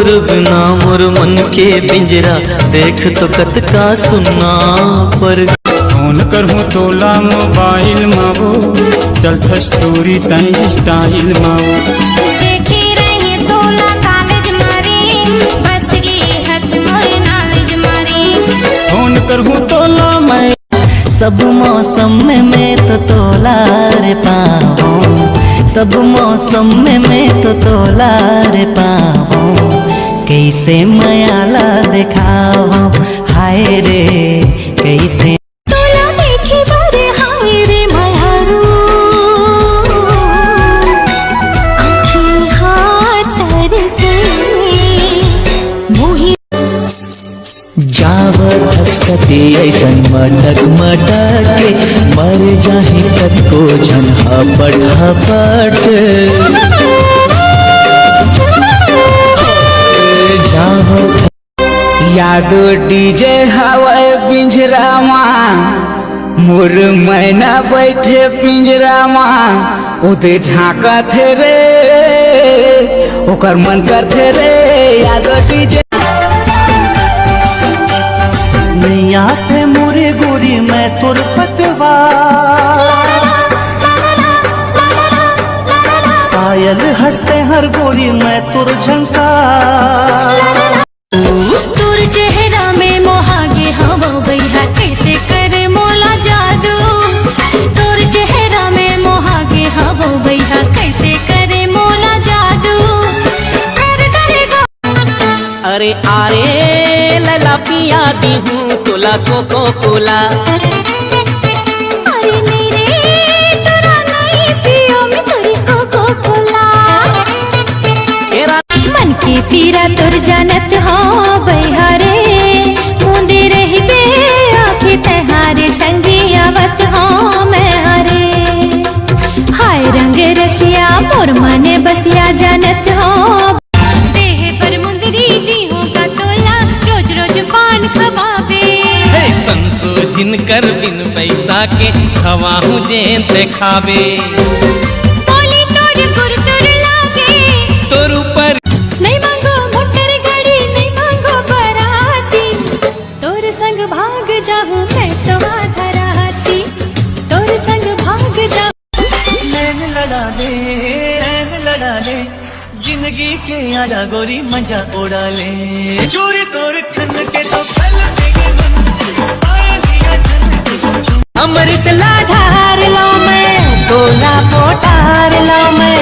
तोर बिना मोर मन के पिंजरा देख तो कत का सुनना पर फोन करहूँ तोला मोबाइल मावो चलता स्टोरी तई स्टाइल मावो देखी रही तोला कॉलेज मारी बस गई हच मोर नॉलेज मारी फोन करहूँ तोला मैं सब मौसम में मैं तो तोला रे पाऊँ सब मौसम में मैं तो तोला रे पाऊँ कैसे मयाला दिखाऊँ हाय रे कैसे तोला देखी बारे हाय रे मयारू आँखें हाथ तरसे मोही जाव धसकती ऐसन मटक मटक के मर जाहे कद को झन हपट हपट जाव यादो डीजे हवाए पिंजरा माँ मोर मैना बैठे पिंजरा माँ उदे झाँका थे रे ओकर मन कर थे रे यादो डीजे नैया थे मोरे गोरी मैं तुर पतवा पायल हंसते हर गोरी मैं तुर झंका तोर चेहरा में मोहागे हवा बैहा कैसे करे मोला जादू तोर चेहरा में मोहागे हवा बैहा कैसे करे मोला जादू कर करेगा अरे आरे लला पिया दी हूँ तोला कोको कोला अरे मेरे तोरा नहीं पियो मैं तेरी कोको कोला मन के पीरा तोर जानत हो बैहारे मुंदे रही बे आँखें तहारे संगी आवत हो मैं हरे हाय रंग रसिया मोर मने बसिया जानत हो देह पर मुंदरी दी हो का तोला रोज रोज पान खवाबे संसो जिनकर बिन पैसा के खवाहू जेन खावे बोली तोर गुर तोर लागे तोर ऊपर नहीं मांगो मोटर गाड़ी नहीं मांगो बराती तोर संग भाग जाऊं मैं तो आधा राती तोर संग भाग जाऊं नैन लड़ा ले जिंदगी के आजा गोरी मजा उड़ा ले चोरी तोर खन के तो फल देंगे मन आया दिया जन अमृत लाधार लो मैं तोला पोटार लो मैं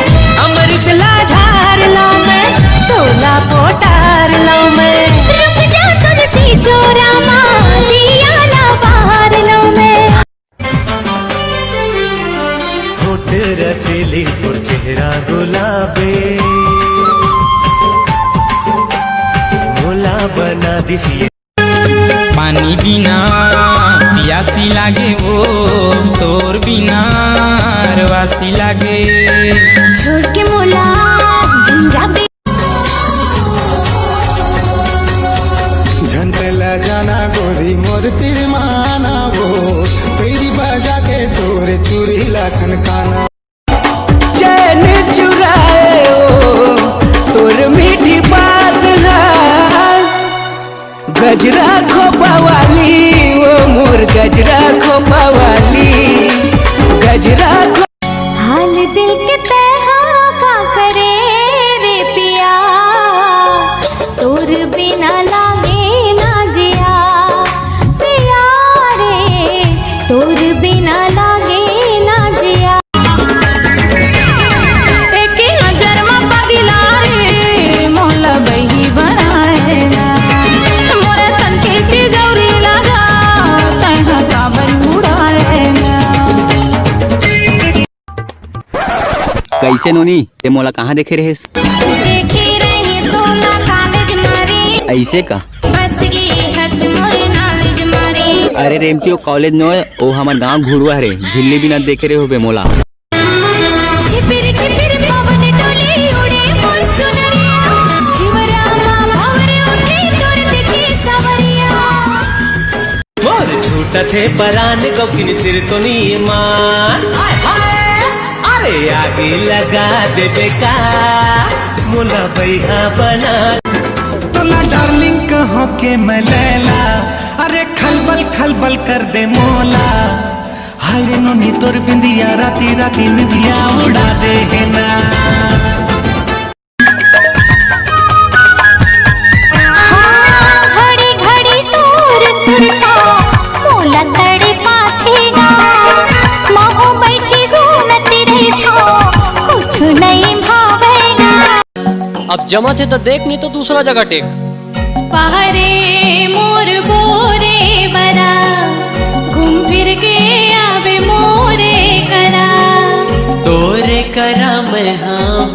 अमृत लाधार लो मैं तोला पोटार लो मैं रुक जा तुलसी चोरा मां दिया ना बाहर लो मैं होठ रसीली और चेहरा गुलाबी भोला बना दिसिए पानी बिना प्यासी लागे वो तोर बिना रवासी लागे छोड़ के मोला जंजाबे झंटला जाना गोरी मोर तिर माना वो तेरी बजा के तोरे चूड़ी लाखन काना चैन चुराए ओ तोर मीठी बात है गजरा खोपा वाली वो मोर गजरा खोपा वाली गजरा हाल दिल के तहा का करे रे पिया तोर बिना लागे ना जिया पिया रे तोर बिना लागे ना जिया एक नजर में पगला रे मोला बही बनाए ना मोरे तन के तिजौरी लगा तहा काबन उड़ाए ना कैसे नोनी ते मोला कहाँ देखे रहे देखी रही तोला कॉलेज मारी ऐसे का बस गई हच मोर नॉलेज मारी अरे रेमती कॉलेज नो ओ हमार गांव घुरुआ रे झिल्ली भी न देखे रहे होबे मोला झिपिर झिपिर पवन डोले उड़े मोर चुनरिया झिवरा भवरे उठे तोर देखी सवरिया मोर झूठा थे परान गौकिन सिर तो नी मान अरे आगे लगा दे बेका मुला बैहा बना बोला डार्लिंग कहो के मैं लैला, अरे खलबल खलबल कर दे मोला। हाय रे नोनी तोर बिंदिया राती राती निंदिया उड़ा दे है ना। घड़ी घड़ी तोर सुरता मोला तड़े पाथेगा, महू बैठी घूमती रही थो कुछ नहीं भावेगा। अब जमा थे तो देख, नहीं तो दूसरा जगह टेक। पहरे मोर बोरे बरा घूम फिर के आवे मोरे करा, तोरे करा मैं हाँ